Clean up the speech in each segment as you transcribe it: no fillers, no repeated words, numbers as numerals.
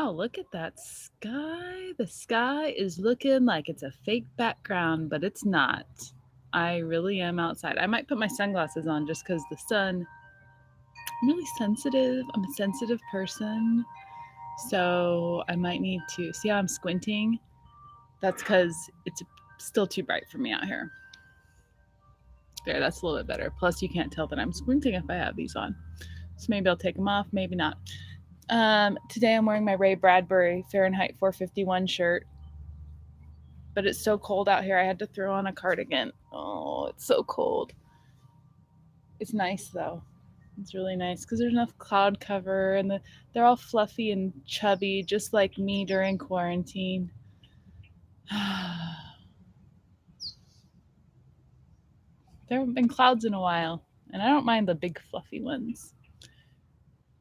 Wow, look at that sky. The sky is looking like it's a fake background, but it's not. I really am outside. I might put my sunglasses on just because the sun, I'm really sensitive. I'm a sensitive person. So I might need to see how I'm squinting. That's because it's still too bright for me out here. There, that's a little bit better. Plus, you can't tell that I'm squinting if I have these on. So maybe I'll take them off, maybe not. Today I'm wearing my Ray Bradbury Fahrenheit 451 shirt, but it's so cold out here I had to throw on a cardigan. Oh, it's so cold. It's nice though. It's really nice because there's enough cloud cover and they're all fluffy and chubby, just like me during quarantine. There haven't been clouds in a while, and I don't mind the big fluffy ones.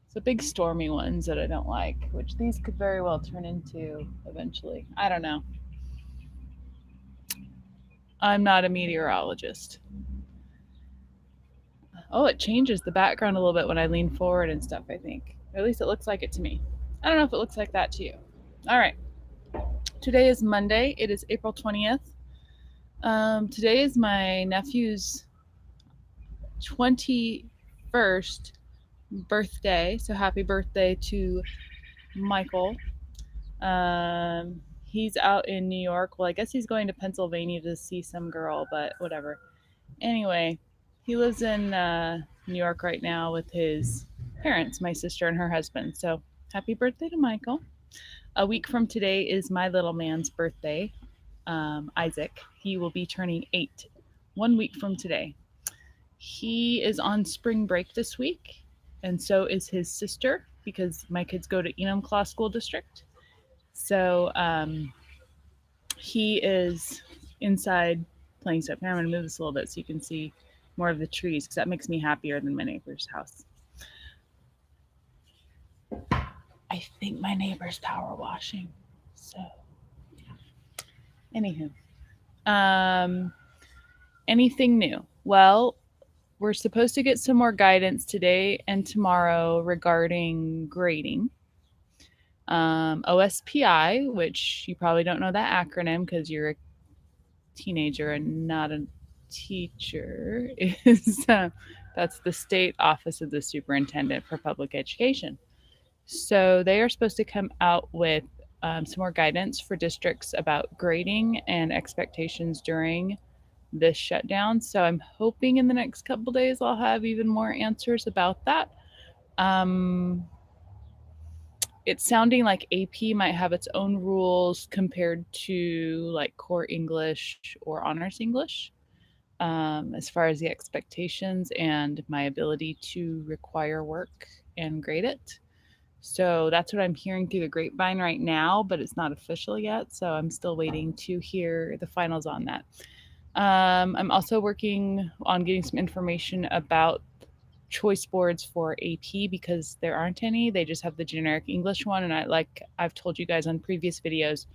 It's the big stormy ones that I don't like, which these could very well turn into eventually. I don't know. I'm not a meteorologist. Oh, it changes the background a little bit when I lean forward and stuff, I think. Or at least it looks like it to me. I don't know if it looks like that to you. All right. Today is Monday. It is April 20th. Today is my nephew's 21st birthday. So happy birthday to Michael. He's out in New York. Well, I guess he's going to Pennsylvania to see some girl, but whatever. Anyway, he lives in New York right now with his parents, my sister and her husband. So happy birthday to Michael. A week from today is my little man's birthday, Isaac. He will be turning 8 1 week from today. He is on spring break this week, and so is his sister because my kids go to Enumclaw School District. So he is inside playing stuff. Now I'm going to move this a little bit so you can see more of the trees because that makes me happier than my neighbor's house. I think my neighbor's power washing. So, yeah. Anywho, anything new? Well, we're supposed to get some more guidance today and tomorrow regarding grading. OSPI, which you probably don't know that acronym because you're a teenager and not a teacher, is that's the State Office of the Superintendent for Public Education. So they are supposed to come out with some more guidance for districts about grading and expectations during this shutdown. So I'm hoping in the next couple days I'll have even more answers about that. It's sounding like AP might have its own rules compared to like core English or honors English, as far as the expectations and my ability to require work and grade it. So that's what I'm hearing through the grapevine right now, but it's not official yet. So I'm still waiting to hear the finals on that. I'm also working on getting some information about choice boards for AP because there aren't any. They just have the generic English one. And I've told you guys on previous videos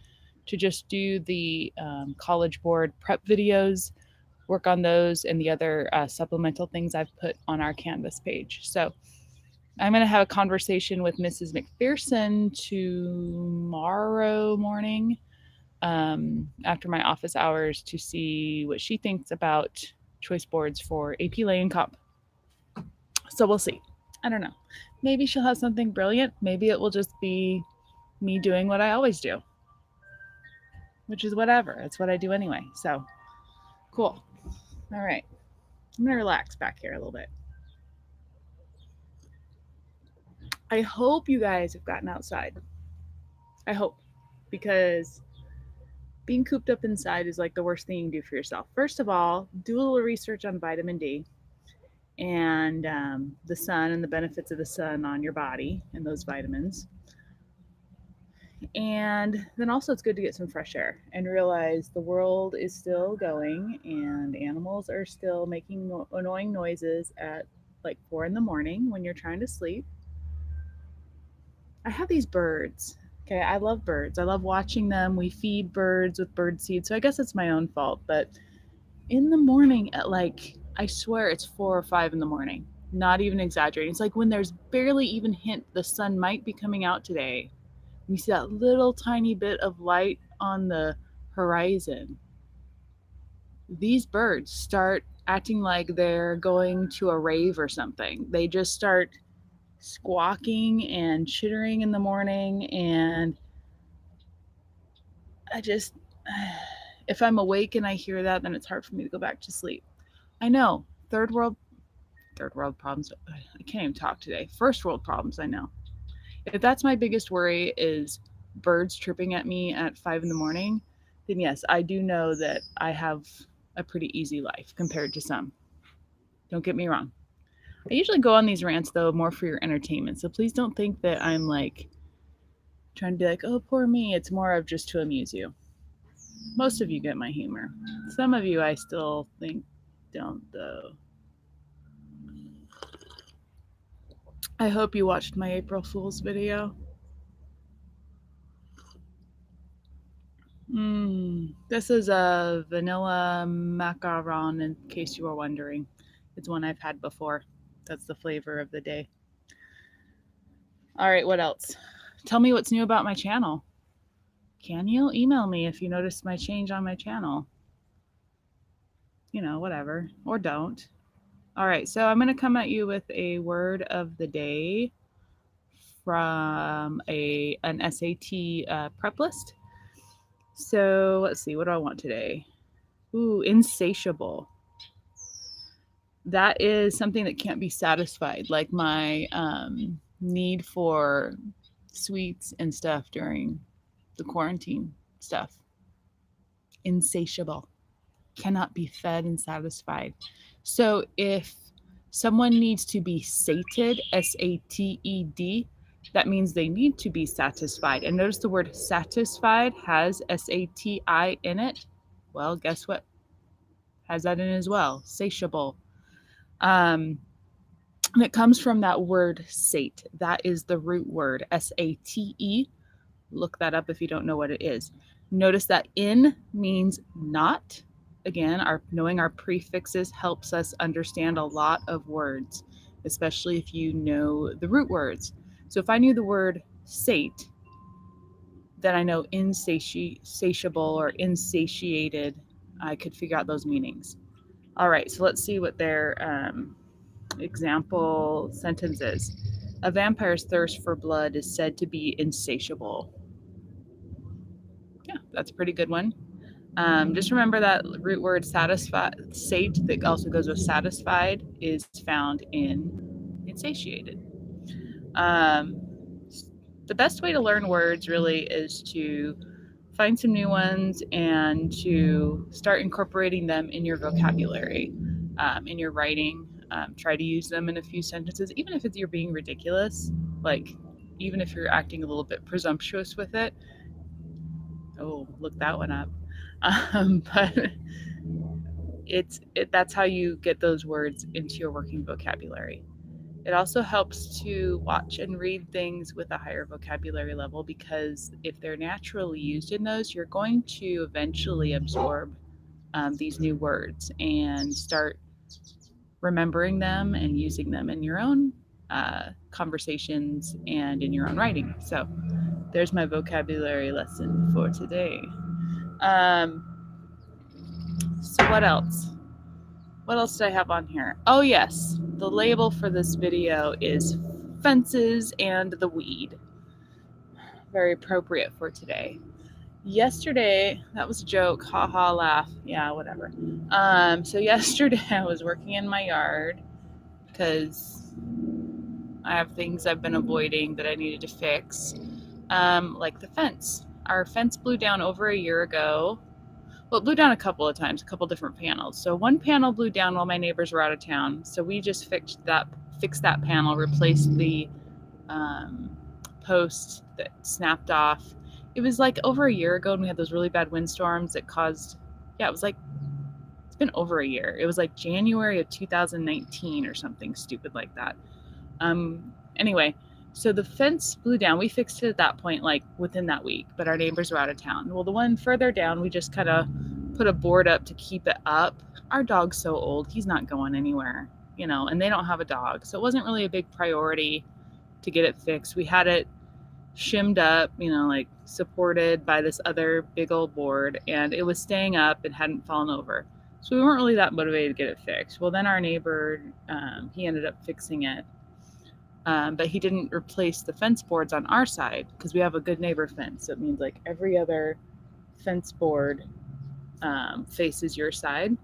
to just do the College Board prep videos, work on those and the other supplemental things I've put on our Canvas page. So I'm going to have a conversation with Mrs. McPherson tomorrow morning after my office hours to see what she thinks about choice boards for AP Lay and Comp. So we'll see. I don't know. Maybe she'll have something brilliant. Maybe it will just be me doing what I always do, which is whatever. It's what I do anyway. So cool. All right. I'm going to relax back here a little bit. I hope you guys have gotten outside. I hope, because being cooped up inside is like the worst thing you can do for yourself. First of all, do a little research on vitamin D and the sun and the benefits of the sun on your body and those vitamins. And then also it's good to get some fresh air and realize the world is still going and animals are still making annoying noises at like 4 a.m. when you're trying to sleep. I have these birds. Okay, I love birds. I love watching them. We feed birds with bird seed, so I guess it's my own fault. But in the morning at I swear it's 4 or 5 in the morning, not even exaggerating. It's like when there's barely even hint the sun might be coming out today. You see that little tiny bit of light on the horizon. These birds start acting like they're going to a rave or something. They just start squawking and chittering in the morning, and I just, if I'm awake and I hear that, then it's hard for me to go back to sleep. I know, third world problems. I can't even talk today. First world problems, I know. If that's my biggest worry is birds chirping at me at 5 in the morning, then yes, I do know that I have a pretty easy life compared to some. Don't get me wrong. I usually go on these rants though more for your entertainment. So please don't think that I'm like trying to be like, oh, poor me. It's more of just to amuse you. Most of you get my humor. Some of you I still think don't, though. I hope you watched my April Fool's video. This is a vanilla macaron, in case you were wondering. It's one I've had before. That's the flavor of the day. All right, what else? Tell me what's new about my channel. Can you email me if you notice my change on my channel? You know, whatever. Or don't. All right, so I'm going to come at you with a word of the day from an SAT prep list. So let's see, what do I want today? Ooh, insatiable. That is something that can't be satisfied, like my need for sweets and stuff during the quarantine stuff. Insatiable. Cannot be fed and satisfied. So if someone needs to be sated, SATED, that means they need to be satisfied. And notice the word satisfied has SATI in it. Well, guess what? Has that in as well. Satiable. And it comes from that word sate. That is the root word, SATE. Look that up if you don't know what it is. Notice that in means not. Again, knowing our prefixes helps us understand a lot of words, especially if you know the root words. So if I knew the word sate, then I know insatiable or insatiated. I could figure out those meanings. All right, so let's see what their example sentence is. A vampire's thirst for blood is said to be insatiable. Yeah, that's a pretty good one. Just remember that root word satisfied, sate, that also goes with satisfied, is found in insatiated. The best way to learn words really is to find some new ones and to start incorporating them in your vocabulary, in your writing. Try to use them in a few sentences, even if you're being ridiculous, like even if you're acting a little bit presumptuous with it. Oh, look that one up. But that's how you get those words into your working vocabulary. It also helps to watch and read things with a higher vocabulary level, because if they're naturally used in those, you're going to eventually absorb these new words and start remembering them and using them in your own conversations and in your own writing. So there's my vocabulary lesson for today. So what else? What else did I have on here? Oh yes, the label for this video is fences and the weed. Very appropriate for today. Yesterday, that was a joke, haha, laugh, yeah, whatever. So yesterday I was working in my yard because I have things I've been avoiding that I needed to fix, like the fence. Our fence blew down over a year ago. Well, it blew down a couple of times, a couple different panels. So one panel blew down while my neighbors were out of town. So we just fixed that panel, replaced the post that snapped off. It was like over a year ago, and we had those really bad windstorms that caused, it's been over a year. It was like January of 2019 or something stupid like that. Anyway, so the fence blew down. We fixed it at that point, like within that week, but our neighbors were out of town. Well, the one further down, we just kind of put a board up to keep it up. Our dog's so old, he's not going anywhere, and they don't have a dog. So it wasn't really a big priority to get it fixed. We had it shimmed up, like supported by this other big old board, and it was staying up. It hadn't fallen over. So we weren't really that motivated to get it fixed. Well, then our neighbor, he ended up fixing it. But he didn't replace the fence boards on our side because we have a good neighbor fence. So it means like every other fence board faces your side.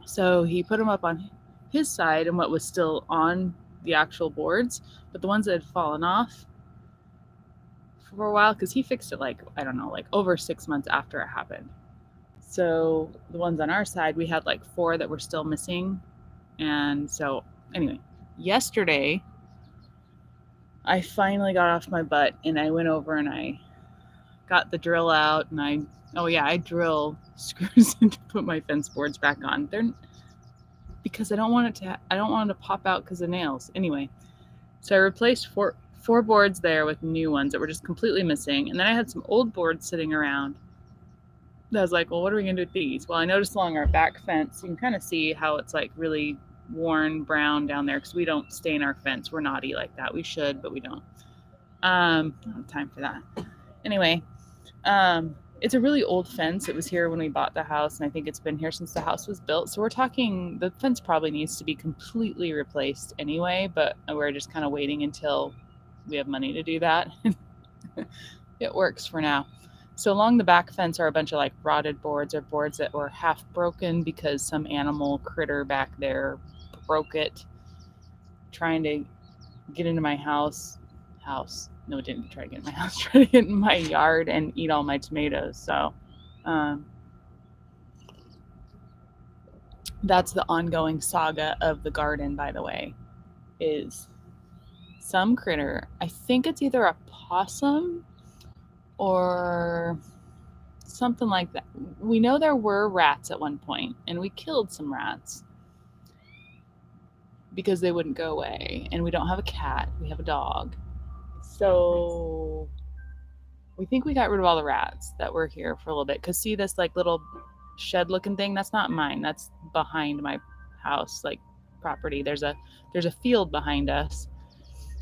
So he put them up on his side and what was still on the actual boards, but the ones that had fallen off for a while, because he fixed it like, I don't know, like over 6 months after it happened. So the ones on our side, we had like 4 that were still missing. And so, anyway, yesterday, I finally got off my butt and I went over and I got the drill out and I drill screws in to put my fence boards back on. They're because I don't want it to pop out because of nails. Anyway, so I replaced four boards there with new ones that were just completely missing. And then I had some old boards sitting around. I was like, well, what are we going to do with these? Well, I noticed along our back fence, you can kind of see how it's like really worn brown down there because we don't stain our fence. We're naughty like that. We should, but we don't. I don't have time for that. Anyway, it's a really old fence. It was here when we bought the house, and I think it's been here since the house was built. So we're talking the fence probably needs to be completely replaced anyway, but we're just kind of waiting until we have money to do that. It works for now. So along the back fence are a bunch of like rotted boards or boards that were half broken because some animal critter back there broke it trying to get into my house. No, it didn't try to get in my house. Try to get in my yard and eat all my tomatoes. So that's the ongoing saga of the garden, by the way, is some critter. I think it's either a possum or something like that. We know there were rats at one point, and we killed some rats because they wouldn't go away. And we don't have a cat, we have a dog. So we think we got rid of all the rats that were here for a little bit. Because see this like little shed looking thing? That's not mine. That's behind my house, like property. There's a field behind us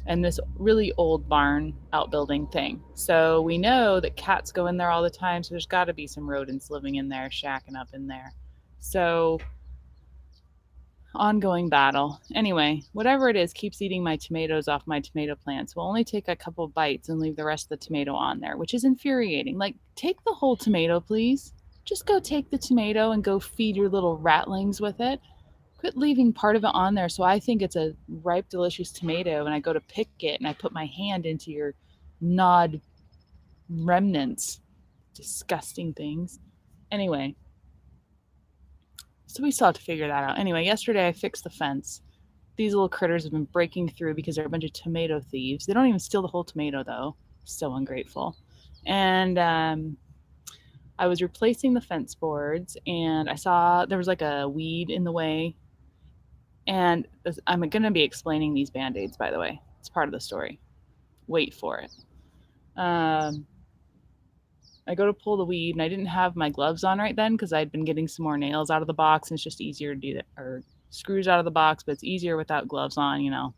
and this really old barn outbuilding thing. So we know that cats go in there all the time. So there's got to be some rodents living in there, shacking up in there. So ongoing battle. Anyway, whatever it is keeps eating my tomatoes off my tomato plants. We'll only take a couple bites and leave the rest of the tomato on there, which is infuriating. Like, take the whole tomato, please. Just go take the tomato and go feed your little ratlings with it. Quit leaving part of it on there. So I think it's a ripe, delicious tomato, and I go to pick it and I put my hand into your gnawed remnants. Disgusting things. Anyway, so we still have to figure that out. Anyway, yesterday I fixed the fence. These little critters have been breaking through because they're a bunch of tomato thieves. They don't even steal the whole tomato, though. So ungrateful. And I was replacing the fence boards, and I saw there was like a weed in the way. And I'm going to be explaining these Band-Aids, by the way. It's part of the story. Wait for it. I go to pull the weed, and I didn't have my gloves on right then because I'd been getting some more nails out of the box, and it's just easier to do that, or screws out of the box, but it's easier without gloves on,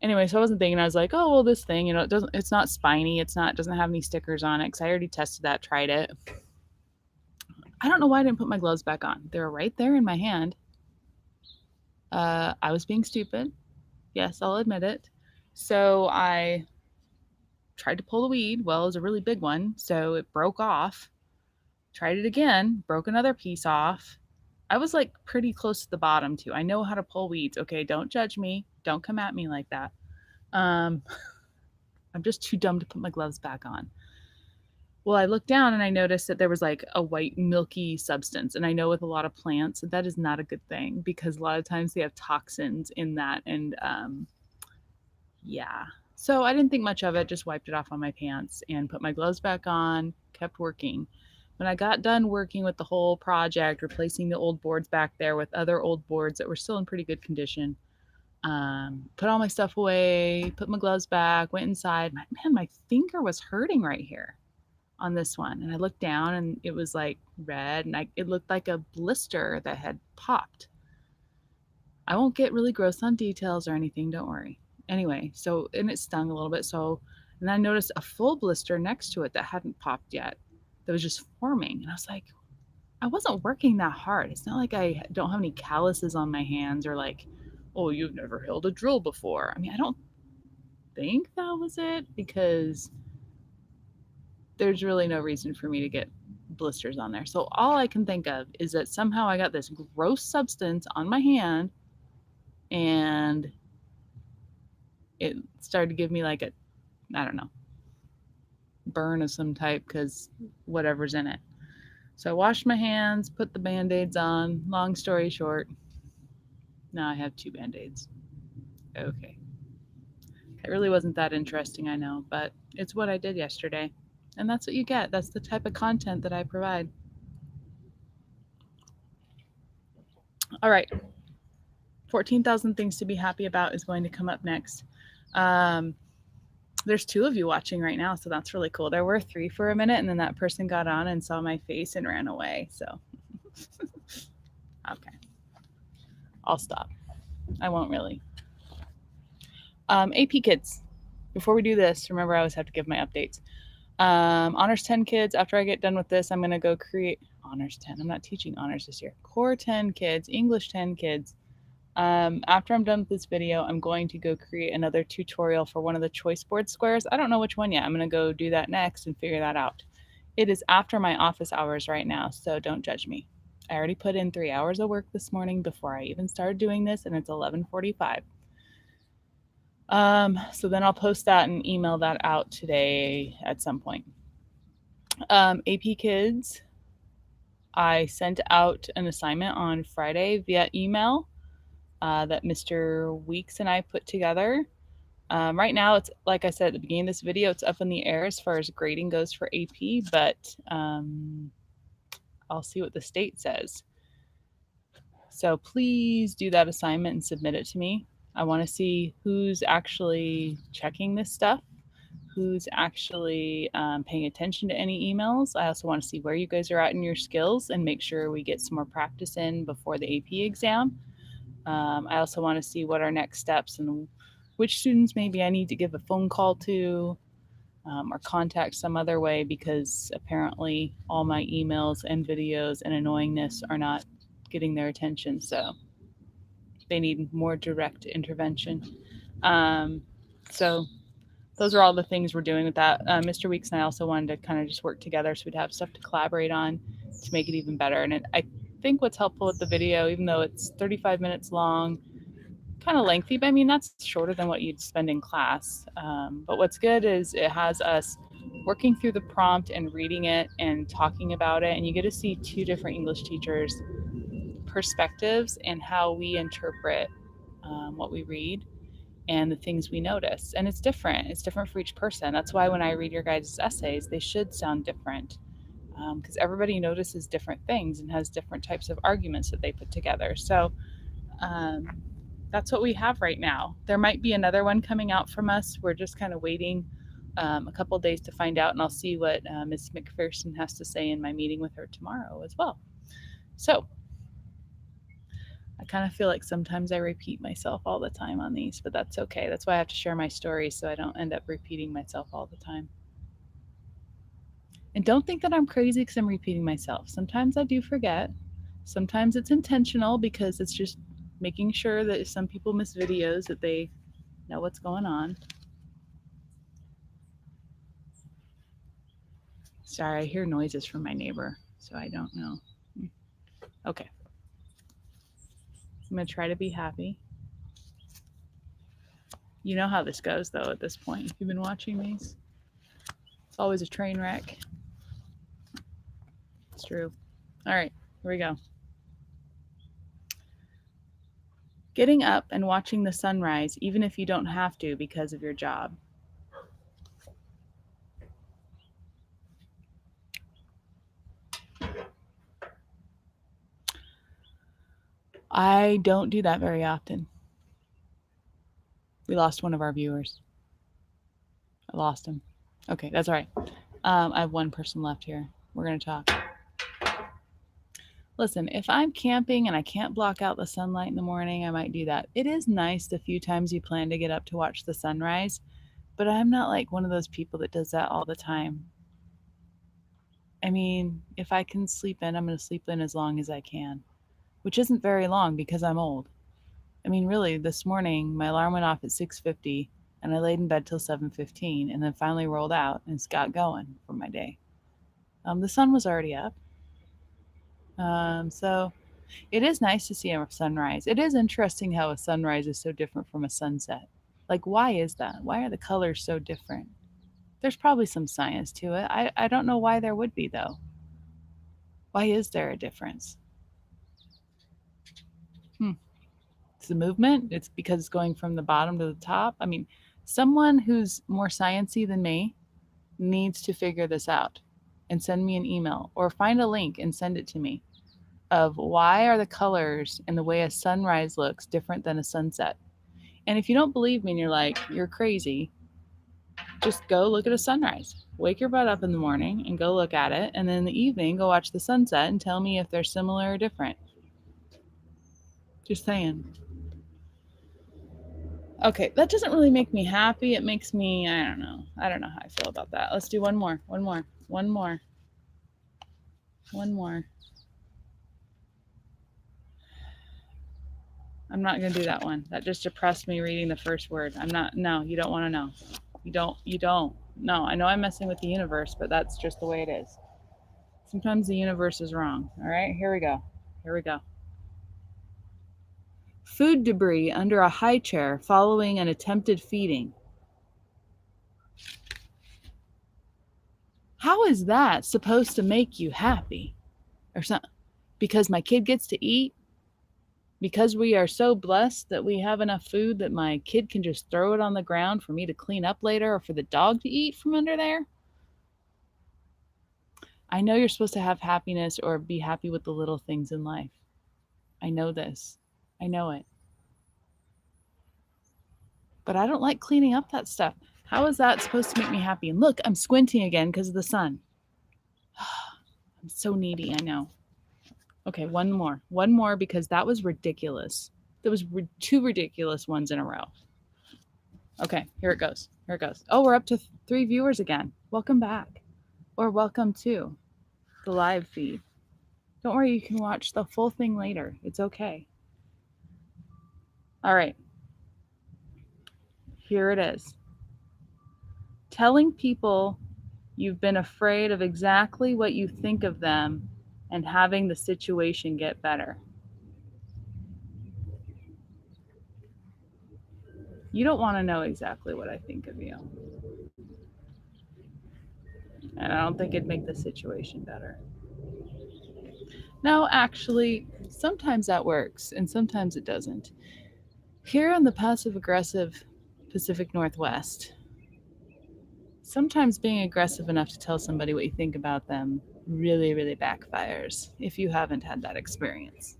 Anyway, so I wasn't thinking. I was like, oh, well, this thing, it's not spiny. It doesn't have any stickers on it because I already tested that, tried it. I don't know why I didn't put my gloves back on. They were right there in my hand. I was being stupid. Yes, I'll admit it. So I tried to pull the weed. Well, it was a really big one, so it broke off. Tried it again, broke another piece off. I was like pretty close to the bottom too. I know how to pull weeds. Okay, don't judge me. Don't come at me like that. I'm just too dumb to put my gloves back on. Well, I looked down and I noticed that there was like a white milky substance. And I know with a lot of plants, that is not a good thing because a lot of times they have toxins in that. And yeah. So I didn't think much of it, just wiped it off on my pants and put my gloves back on, kept working. When I got done working with the whole project, replacing the old boards back there with other old boards that were still in pretty good condition, put all my stuff away, put my gloves back, went inside. My finger was hurting right here on this one. And I looked down and it was like red and it looked like a blister that had popped. I won't get really gross on details or anything, don't worry. Anyway, so, and it stung a little bit. So, and I noticed a full blister next to it that hadn't popped yet, that was just forming. And I was like, I wasn't working that hard. It's not like I don't have any calluses on my hands, or like, oh, you've never held a drill before. I mean, I don't think that was it, because there's really no reason for me to get blisters on there. So all I can think of is that somehow I got this gross substance on my hand, and it started to give me like a, I don't know, burn of some type, because whatever's in it. So I washed my hands, put the band-aids on. Long story short, now I have 2 band-aids. Okay. It really wasn't that interesting, I know, but it's what I did yesterday. And that's what you get. That's the type of content that I provide. All right. 14,000 things to be happy about is going to come up next. There's 2 of you watching right now, so that's really cool. There were 3 for a minute, and then that person got on and saw my face and ran away. So, okay. I'll stop. I won't really. AP kids. Before we do this, remember I always have to give my updates. Honors 10 kids. After I get done with this, I'm going to go create honors 10. I'm not teaching honors this year. Core 10 kids, English 10 kids. After I'm done with this video, I'm going to go create another tutorial for one of the choice board squares. I don't know which one yet. I'm going to go do that next and figure that out. It is after my office hours right now, so don't judge me. I already put in 3 hours of work this morning before I even started doing this, and it's 11:45. So then I'll post that and email that out today at some point. AP Kids, I sent out an assignment on Friday via email that Mr. Weeks and I put together. Right now, it's like I said at the beginning of this video, it's up in the air as far as grading goes for AP, but I'll see what the state says. So please do that assignment and submit it to me. I want to see who's actually checking this stuff, who's actually paying attention to any emails. I also want to see where you guys are at in your skills and make sure we get some more practice in before the AP exam. I also want to see what our next steps and which students maybe I need to give a phone call to or contact some other way, because apparently all my emails and videos and annoyingness are not getting their attention. So they need more direct intervention. So those are all the things we're doing with that. Mr. Weeks and I also wanted to kind of just work together so we'd have stuff to collaborate on to make it even better. And I think what's helpful with the video, even though it's 35 minutes long, kind of lengthy, but I mean, that's shorter than what you'd spend in class. But what's good is it has us working through the prompt and reading it and talking about it. And you get to see 2 different English teachers' perspectives and how we interpret what we read and the things we notice. And it's different. It's different for each person. That's why when I read your guys' essays, they should sound different, because everybody notices different things and has different types of arguments that they put together. So that's what we have right now. There might be another one coming out from us. We're just kind of waiting a couple days to find out, and I'll see what Ms. McPherson has to say in my meeting with her tomorrow as well. So I kind of feel like sometimes I repeat myself all the time on these, but that's okay. That's why I have to share my stories so I don't end up repeating myself all the time. And don't think that I'm crazy because I'm repeating myself. Sometimes I do forget. Sometimes it's intentional because it's just making sure that if some people miss videos, that they know what's going on. Sorry, I hear noises from my neighbor, so I don't know. Okay. I'm going to try to be happy. You know how this goes, though, at this point. If you've been watching these, it's always a train wreck. It's true. All right, here we go. Getting up and watching the sunrise, even if you don't have to because of your job. I don't do that very often. We lost one of our viewers. I lost him. Okay, that's all right. I have one person left here. We're going to talk. Listen, if I'm camping and I can't block out the sunlight in the morning, I might do that. It is nice the few times you plan to get up to watch the sunrise, but I'm not like one of those people that does that all the time. I mean, if I can sleep in, I'm going to sleep in as long as I can, which isn't very long because I'm old. I mean, really, this morning my alarm went off at 6:50 and I laid in bed till 7:15 and then finally rolled out and got going for my day. The sun was already up. So it is nice to see a sunrise. It is interesting how a sunrise is so different from a sunset. Like, why is that? Why are the colors so different? There's probably some science to it. I don't know why there would be, though. Why is there a difference? Hmm. It's the movement. It's because it's going from the bottom to the top. I mean, someone who's more sciencey than me needs to figure this out and send me an email or find a link and send it to me of why are the colors and the way a sunrise looks different than a sunset. And if you don't believe me and you're like, you're crazy, just go look at a sunrise. Wake your butt up in the morning and go look at it. And then in the evening, go watch the sunset and tell me if they're similar or different. Just saying. Okay, that doesn't really make me happy. It makes me, I don't know. I don't know how I feel about that. Let's do one more. One more. One more. One more. I'm not going to do that one. That just depressed me reading the first word. I'm not, no, you don't want to know. You don't. No, I know I'm messing with the universe, but that's just the way it is. Sometimes the universe is wrong. All right, here we go. Here we go. Food debris under a high chair following an attempted feeding. How is that supposed to make you happy? Or something? Because my kid gets to eat? Because we are so blessed that we have enough food that my kid can just throw it on the ground for me to clean up later or for the dog to eat from under there? I know you're supposed to have happiness or be happy with the little things in life. I know this. I know it. But I don't like cleaning up that stuff. How is that supposed to make me happy? And look, I'm squinting again because of the sun. I'm so needy, I know. Okay, one more. One more because that was ridiculous. There was two ridiculous ones in a row. Okay, here it goes. Here it goes. Oh, we're up to 3 viewers again. Welcome back. Or welcome to the live feed. Don't worry, you can watch the full thing later. It's okay. All right. Here it is. Telling people you've been afraid of exactly what you think of them and having the situation get better. You don't want to know exactly what I think of you. And I don't think it'd make the situation better. No, actually, sometimes that works and sometimes it doesn't. Here in the passive aggressive Pacific Northwest, sometimes being aggressive enough to tell somebody what you think about them really, really backfires if you haven't had that experience.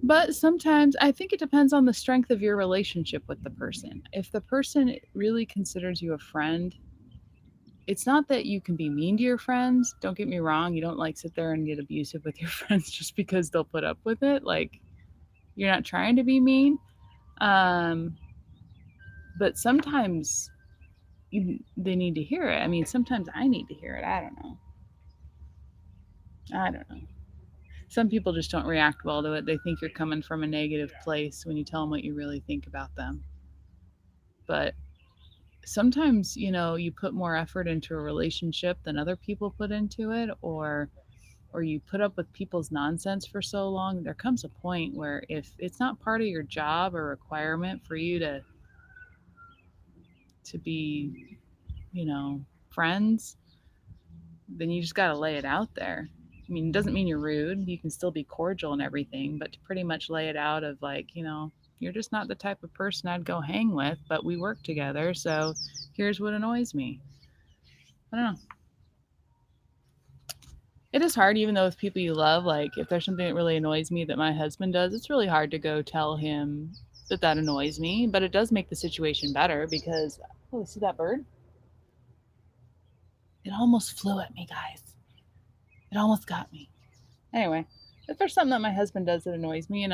But sometimes I think it depends on the strength of your relationship with the person. If the person really considers you a friend, it's not that you can be mean to your friends. Don't get me wrong. You don't like sit there and get abusive with your friends just because they'll put up with it. Like, you're not trying to be mean. But sometimes they need to hear it. I mean, sometimes I need to hear it. I don't know. Some people just don't react well to it. They think you're coming from a negative place when you tell them what you really think about them. But sometimes, you put more effort into a relationship than other people put into it, or you put up with people's nonsense for so long, there comes a point where if it's not part of your job or requirement for you to be, friends, then you just got to lay it out there. I mean, it doesn't mean you're rude. You can still be cordial and everything, but to pretty much lay it out of like, you're just not the type of person I'd go hang with, but we work together. So here's what annoys me. I don't know. It is hard, even though with people you love, like if there's something that really annoys me that my husband does, it's really hard to go tell him that annoys me, but it does make the situation better because, oh, see that bird? It almost flew at me, guys. It almost got me. Anyway, if there's something that my husband does that annoys me,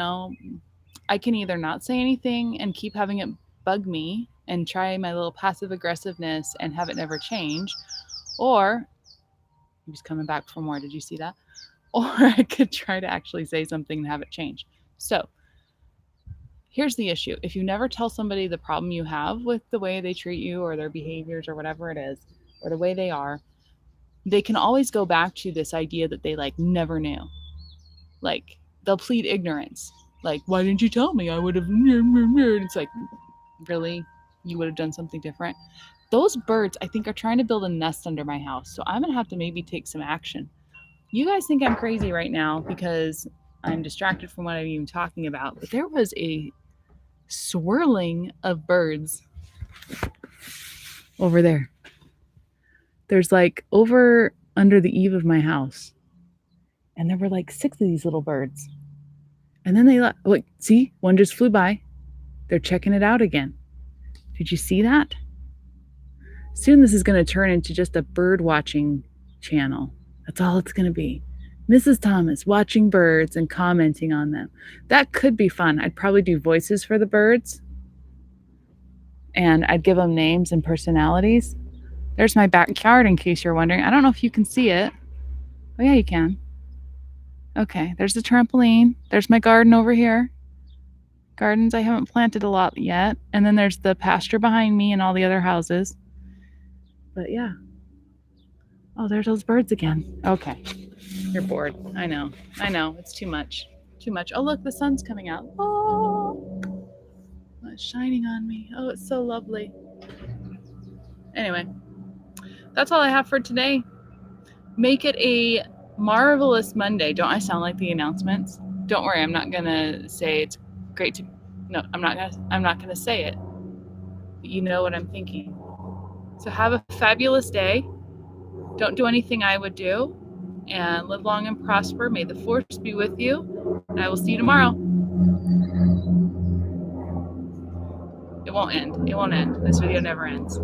I can either not say anything and keep having it bug me and try my little passive aggressiveness and have it never change, or he was coming back for more. Did you see that? Or I could try to actually say something and have it change. So here's the issue. If you never tell somebody the problem you have with the way they treat you or their behaviors or whatever it is, or the way they are, they can always go back to this idea that they like never knew. Like they'll plead ignorance. Like, why didn't you tell me? I would have. It's like, really? You would have done something different? Those birds, I think, are trying to build a nest under my house. So I'm going to have to maybe take some action. You guys think I'm crazy right now because I'm distracted from what I'm even talking about. But there was a swirling of birds over there. There's like over under the eave of my house. And there were like 6 of these little birds. And then they look, see, one just flew by. They're checking it out again. Did you see that? Soon this is going to turn into just a bird watching channel. That's all it's going to be. Mrs. Thomas watching birds and commenting on them. That could be fun. I'd probably do voices for the birds. And I'd give them names and personalities. There's my backyard in case you're wondering. I don't know if you can see it. Oh yeah, you can. Okay, there's the trampoline. There's my garden over here. Gardens I haven't planted a lot yet. And then there's the pasture behind me and all the other houses. But yeah. Oh, there's those birds again. Okay. You're bored. I know. It's too much. Too much. Oh, look, the sun's coming out. Oh, it's shining on me. Oh, it's so lovely. Anyway, that's all I have for today. Make it a marvelous Monday. Don't I sound like the announcements? Don't worry, I'm not gonna say it's great to. No, I'm not gonna say it. But you know what I'm thinking. So have a fabulous day. Don't do anything I would do, and live long and prosper. May the force be with you, and I will see you tomorrow. It won't end. This video never ends.